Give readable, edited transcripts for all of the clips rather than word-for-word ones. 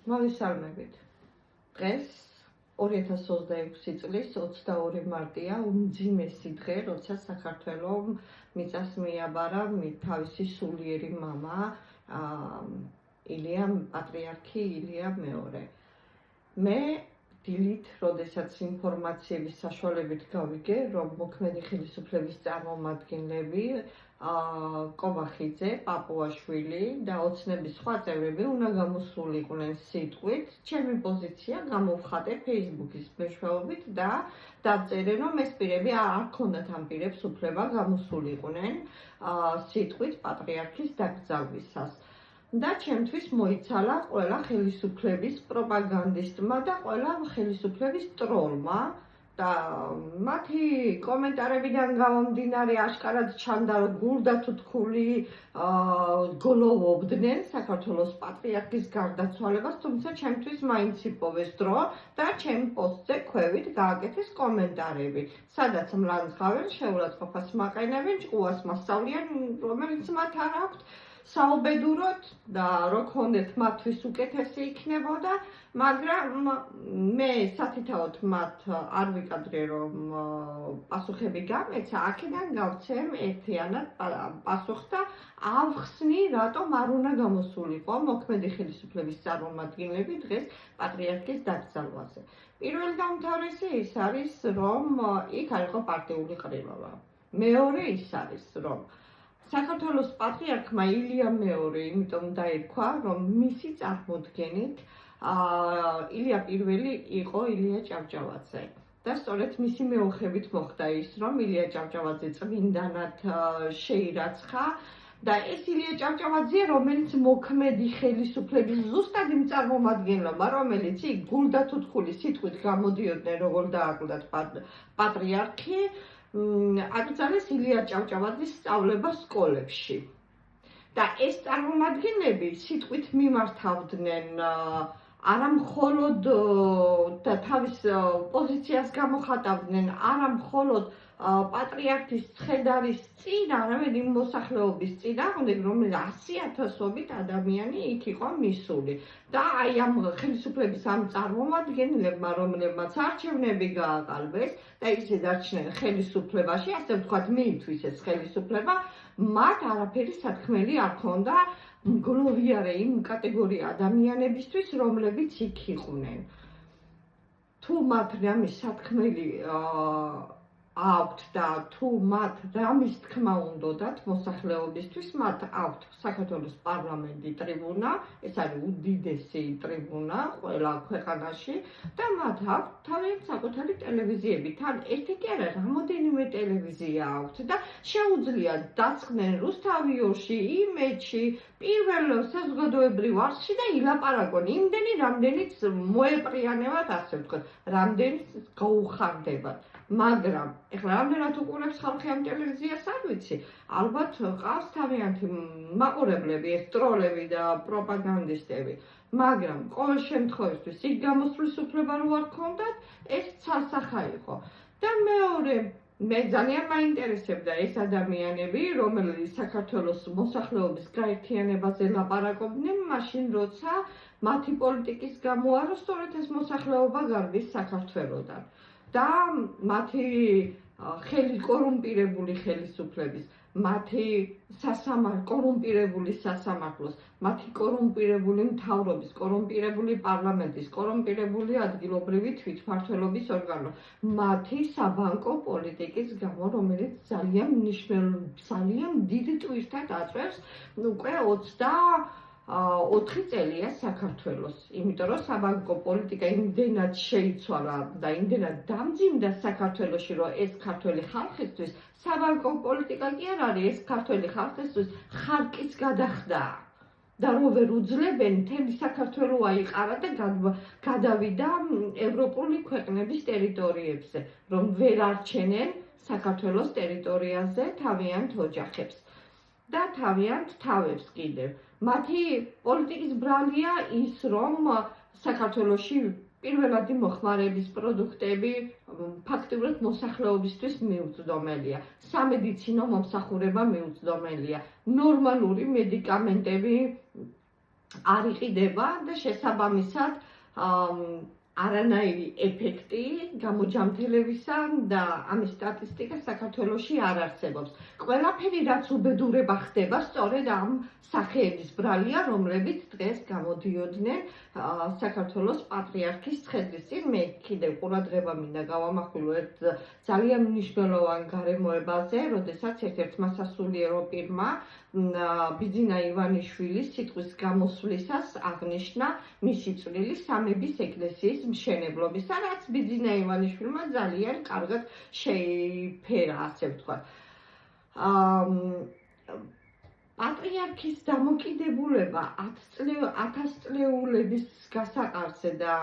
მოგესალმებით. დღეს 2026 წლის 22 მარტია უმძიმესი დღე, როცა საქართველოს მიწას მიაბარა თავისი სულიერი მამა პატრიარქი ილია მეორე. მე დილით, როდესაც ინფორმაციების საშუალებით გავიგე, რომ მოქმედი ხელისუფლების წარმომადგენლები კობახიძე, პაპუაშვილი და ოცნების სხვა წევრები უნდა გამოსულიყვნენ სიტყვით, ჩემი პოზიცია გამოვხატე Facebook-ის მეშვეობით და დავწერე, რომ ეს პირები არ ქონდათ ამ პირებს უფლება გამოსულიყვნენ სიტყვით პატრიარქის დაკრძალვისას. და ჩემთვის მოიცალა ყველა ხელისუფლების პროპაგანდისტმა და ყველა ხელისუფლების ტროლმა და მათი კომენტარებიდან გამომდინარე ашკარად ჩანდა, რომ გულდათუთქული გლოვობდნენ საქართველოს პატრიარქის გარდაცვალებას, თუმცა ჩემთვის მაინც იპოვეს დრო და ჩემ პოსტზე ქვევით გააკეთეს კომენტარები, სადაც მლანძღავენ, შეურაცხყოფას მაყენებენ, ჭკუას მასწავლიან, რომელიც მათ არ აქვთ საუბედუროთ და რო ქონდეთ მათთვის უკეთესი იქნებოდა, მაგრამ მე სათითაოდ მათ არ ვიკადრე, რომ პასუხები გამეცა, აქედან გავცემ ერთიანად პასუხს და ავხსნი, რატომ არ უნდა გამოსულიყო მოქმედი ხელისუფლების წარმომადგენლები დღეს პატრიარქის დაკრძალვაზე. პირველი და უმთავრესი ის არის, რომ იქ არ იყო პარტიული ყრილობა. მეორე ის არის, რომ საქართველოს პატრიარქმა ილია მეორე იმიტომ დაირქვა, რომ მისი წარმოდგენით ილია პირველი იყო ილია ჭავჭავაძე. და სწორედ მისი მეოხებით მოხდა ის, რომ ილია ჭავჭავაძე წმინდანად შეირაცხა და ეს ილია ჭავჭავაძეა, რომელიც მოქმედი ხელისუფლების ზუსტად იმ წარმომადგენლობა, რომელიც იქ გულდათუთქული სიტყვით გამოდიოდნენ, როგორ დააკლდათ პატრიარქი, აკრძალეს ილია ჭავჭავაძის სწავლება სკოლებში. და ეს წარმომადგენლები სიტყვით მიმართავდნენ არა მხოლოდ და თავის პოზიციას გამოხატავდნენ არა მხოლოდ პატრიარქის ცხედარის წინ, არამედ იმ მოსახლეობის წინააღმდეგ, რომელიც 100,000-ობით ადამიანი იქ იყო მისული. და აი ამ ხელისუფლების ამ წარმომადგენლებმა, რომლებმაც არჩევნები გააყალბეს და ისე დარჩნენ ხელისუფლებაში, ასე ვთქვათ, მიითვისეს ეს ხელისუფლება, მათ არაფერი სათქმელი არ ჰქონდა გლოვიარე იმ კატეგორია ადამიანებისთვის, რომლებიც იქ იყვნენ. თუ მათ რამის სათქმელი აქვთ და თუ მათ რამის თქმა უნდათ მოსახლეობისთვის, მათ აქვთ საქართველოს პარლამენტი ტრიბუნა, ეს არის უდიდესი ტრიბუნა ყველა ქვეყანაში და მათ აქვთ თავიანთი საკუთარი ტელევიზიები. თან ერთი კი არა, რამოდენიმე ტელევიზია აქვთ და შეუძლიათ დასხდნენ რუსთავიორში, იმედში, პირველ საზოგადოებრივ არხში და ილაპარაკონ იმდენი, რამდენიც მოეპრიანებათ, ასე ვთქვათ, რამდენიც გაუხარდებათ. მაგრამ ეხლა რამდენად უყურებს ხალხი ამ ტელევიზიას არ ვიცი, ალბათ ყავს თავიანთი მაყურებლები, ეს ტროლები და პროპაგანდისტები, მაგრამ ყოველ შემთხვევაში იქ გამოსვლის უფლება რო არ ჰქონდათ, ეს ცალსახა იყო. და მეორე, მე ძალიან მაინტერესებდა ეს ადამიანები, რომლებიც საქართველოს მოსახლეობის გაერთიანებაზე ლაპარაკობდნენ, მაშინ როცა მათი პოლიტიკის გამოარო სწორედ ეს მოსახლეობა გარბის საქართველოდან. და მათი კორუმპირებული ხელისუფლების, მათი კორუმპირებული სასამართლოს, მათი კორუმპირებული მთავრობის, კორუმპირებული პარლამენტის, კორუმპირებული ადგილობრივი თვითმმართველობის ორგანო, მათი საბანკო პოლიტიკის გამო, რომელიც ძალიან დიდ ტვირთად აწევს უკვე 24 წელია საქართველოს, იმიტომ რომ საბანკო პოლიტიკა იმდენად შეიცვალა და იმდენად დამძიმდა საქართველოში, რომ ეს ქართველი ხალხისთვის საბანკო პოლიტიკა კი არ არის, ეს ქართველი ხალხისთვის ხარკის გადახდა და რო ვერ უძლებენ, მთელი საქართველო აიყარა და გადავიდა ევროპული ქვეყნების ტერიტორიებზე, რომ ვერ არჩენენ საქართველოს ტერიტორიაზე თავიანთ ოჯახებს და თავიანთ თავებს კიდევ. მათი პოლიტიკის ბრალია ის, რომ საქართველოში პირველადი მოხმარების პროდუქტები ფაქტიურად მოსახლეობისთვის მიუწვდომელია. სამედიცინო მომსახურება მიუწვდომელია. ნორმალური მედიკამენტები არ იყიდება და შესაბამისად არანაირი ეფექტი გამოჯამთელებისა და ამის სტატისტიკა საქართველოში არ არსებობს. ყველაფერი რაც უბედურება ხდება, სწორედ ამ სახეების ბრალია, რომლებიც დღეს გამოდიოდნენ საქართველოს პატრიარქის ცხედრის წინ. მე კიდევ ყურადღება მინდა გავამახვილო ერთ ძალიან მნიშვნელოვან გარემოებაზე, როდესაც ერთ-ერთმა სასულიერო პირმა ბიძინა ივანიშვილის სიტყვის გამოსვლისას აღნიშნა მისი წვლილი სამების ეკლესიის მშენებლობისა, რაც ბიძინა ივანიშვილმა ძალიან კარგად შეიფერა, ასე ვთქვათ. პატრიარქის დამოკიდებულება 1000 წლეულების გასაყარზე და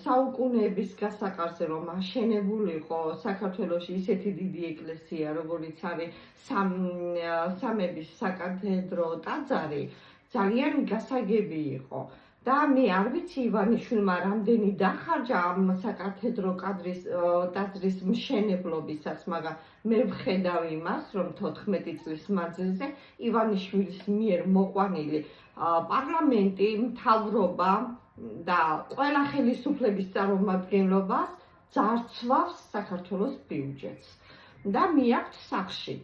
საუკუნეების გასაყარზე, რომ აშენებული იყო საქართველოში ისეთი დიდი ეკლესია, როგორიც არის სამების საკათედრო ტაძარი, ძალიან გასაგები იყო. და მე არ ვიცი ივანიშვილმა რამდენი დახარჯა ამ საკათედრო ტაძრის მშენებლობისას, მაგრამ მე ვხედავ იმას, რომ 14 წლის მანძილზე ივანიშვილის მიერ მოყვანილი პარლამენტი, მთავრობა და ყველა ხელისუფლების წარმომადგენლობას ძარცვავს საქართველოს ბიუჯეტს და მიაქვთ სახში.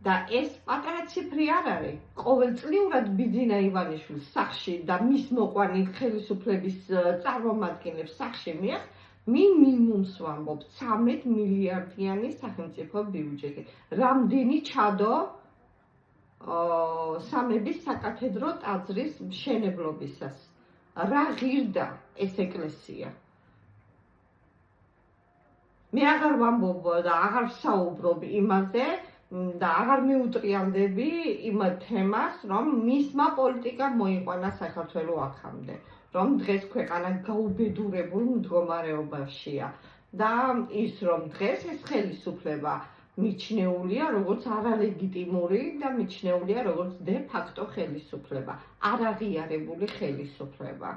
და ეს პატარა ციფრი არ არის. ყოველწლიურად ბიძინა ივანიშვილს სახში და მის მოყვანილ ხელისუფლების წარმომადგენლებს სახში მიაქვს მინიმუმს ვამბობ 13 მილიარდიანი სახელმწიფო ბიუჯეტი. რამდენი ჩადო სამების საკათედრო ტაძრის მშენებლობისას. რა ღირდა ეს ეკლესია? მე აღარ ვამბობ და აღარ ვსაუბრობ იმაზე და აღარ მიუტრიალდები იმ თემას, რომ მისმა პოლიტიკამ მოიყვანა საქართველო აქამდე, რომ დღეს ქვეყანა გაუბედურებულ მდგომარეობაშია და ის რომ დღეს ეს ხელისუფლება მიჩნეულია როგორც არალეგიტიმური და მიჩნეულია როგორც დე ფაქტო ხელისუფლება, არაღიარებული ხელისუფლება.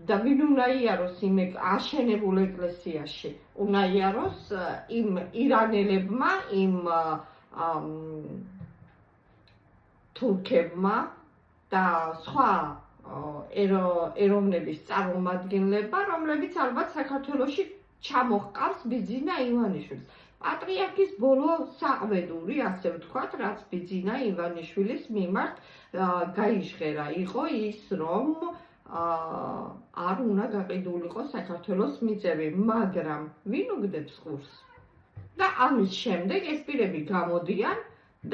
და ვინ უნდა იაროს იმ აშენებულ ეკლესიაში? უნდა იაროს იმ ირანელებმა, იმ თურქებმა და სხვა ეროვნების წარმომადგენლებმა, რომლებიც ალბათ საქართველოში ჩამოჰყავს ბიძინა ივანიშვილს. პატრიარქის ბოლო საყვედური, ასე ვთქვათ, რაც ბიძინა ივანიშვილის მიმართ გაიჟღერა, იყო ის, რომ არ უნდა გაყიდულიყო საქართველოს მიწები, მაგრამ ვინ უგდებს ღურს? და ამის შემდეგ ეს პირები გამოდიან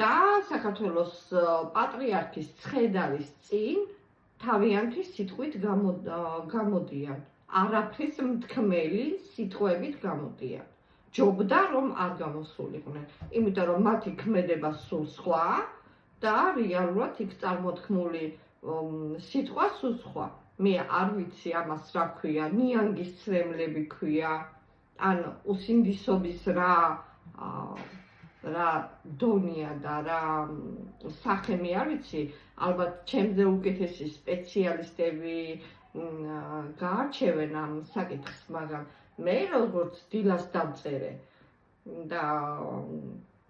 და საქართველოს პატრიარქის ცხედარის წინ თავიანთი სიტყვით გამოდიან. არაფრის მთქმელი სიტყვებით გამოდიან. ჯობდა რომ არ გამოსულიყვნენ, იმიტომ რომ მათი ქმედება სულ სხვა და რეალურად იქ წარმოთქმული სიტყვა სულ სხვა. მე არ ვიცი ამას რა ქვია, ნიანგის ცრემლები ქვია, ან უსინდისობის რა დონია და რა სახე მე არ ვიცი, ალბათ ჩემზე უკეთესი სპეციალისტები გაარჩევენ ამ საკითხს, მაგრამ მე როგორც დილას დავწერე და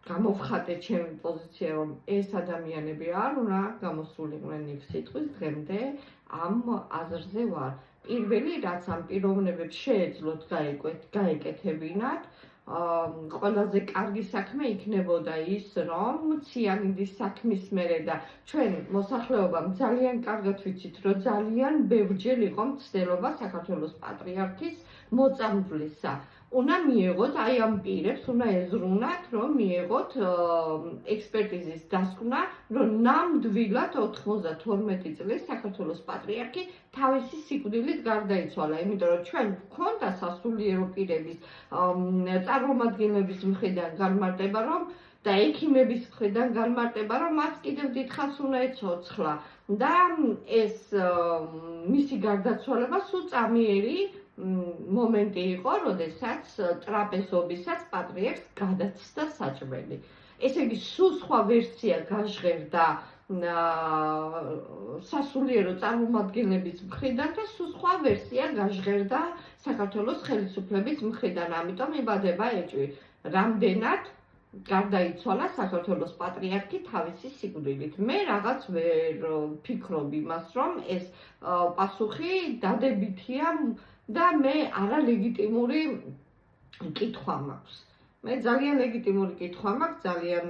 გამოვხატე ჩემი პოზიცია, რომ ეს ადამიანები არ უნდა გამოსულიყვნენ იქ სიტყვის დღემდე ამ აზრზე ვარ. პირველი რაც ამ პიროვნებებს შეეძლოთ გაეკეთებინათ, ყველაზე კარგი საქმე იქნებოდა ის, რომ ციანიდის საქმის მერე და ჩვენ მოსახლეობამ ძალიან კარგად ვიცით, რომ ძალიან ბევრჯერ იყო მცდელობა საქართველოს პატრიარქის მოწამვლისა. უნდა მიეღოთ აი ამ პირებს, უნდა ეზრუნათ, რომ მიეღოთ ექსპერტიზის დასკვნა, რომ ნამდვილად 92 წლის საქართველოს პატრიარქი თავისი სიკვდილით გარდაიცვალა, იმიტომ რომ ჩვენ გვქონდა სასულიერო პირების წარმომადგენლების მხრიდან განმარტება, რომ და ექიმების მხრიდან განმარტება, რომ მას კიდევ დიდხანს უნდა ეცოცხლა და ეს მისი გარდაცვალება სულ წამიერი მომენტი იყო, როდესაც ტრაპეზობისას პატრიარქს გადაცდა საჭმელი. ესე იგი, სულ სხვა ვერსია გაჟღერდა სასულიერო წარმომადგენლების მხრიდან და სულ სხვა ვერსია გაჟღერდა საქართველოს ხელისუფლების მხრიდან. ამიტომ იბადება ეჭვი, რამდენად გარდაიცვალა საქართველოს პატრიარქი თავისი სიკვდილით. მე რაღაც ვერ ფიქრობ იმას, რომ ეს პასუხი დადებითია და მე არალეგიტიმური კითხვა მაქვს. მე ძალიან ლეგიტიმური კითხვა მაქვს, ძალიან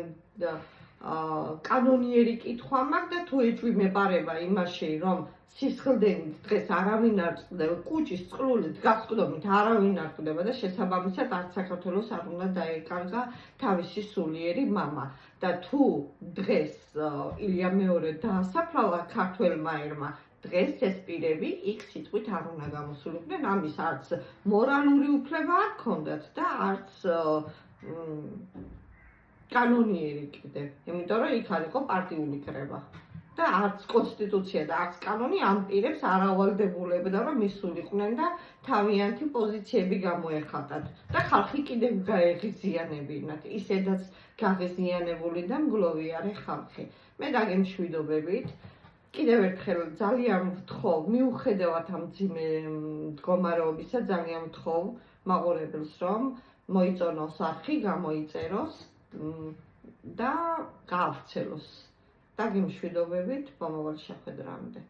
კანონიერი კითხვა მაქვს და თუ ეჭვი მეპარება იმაში, რომ სისხლდენით დღეს არავინ არ წყდება, კუჭის წყლულით გასყდომით არავინ არ წყდება და შესაბამისად არც საქართველოს არ უნდა დაეკარგა თავისი სულიერი მამა. და თუ დღეს ილია მეორე დაასაფლავა ქართველმა ერმა, დღეს ეს პირები იქ სიტყვით არ უნდა გამოსულიყვნენ, ამის არც მორალური უფლება არ ჰქონდათ და არც კანონიერი კიდე, იმიტომ რომ იქ არ იყო პარტიული კრება. და არც კონსტიტუცია და არც კანონი ამ პირებს არ ავალდებულებდა, რომ მისულიყვნენ და თავიანთი პოზიციები გამოეხატათ. და ხალხი კიდევ გაეღიზიანებინათ, ისედაც გაღიზიანებული და მგლოვიარე ხალხი. მე დაგემშვიდობებით. კიდევ ერთხელ ძალიან ვთხოვ, მიუხედავად ამ ძიმე მდგომარეობისა, ძალიან ვთხოვ მაყურებელს, რომ მოიწონოს არხი, გამოიწეროს და გაავრცელოს. დაგემშვიდობებით, მომავალ შეხვედრამდე.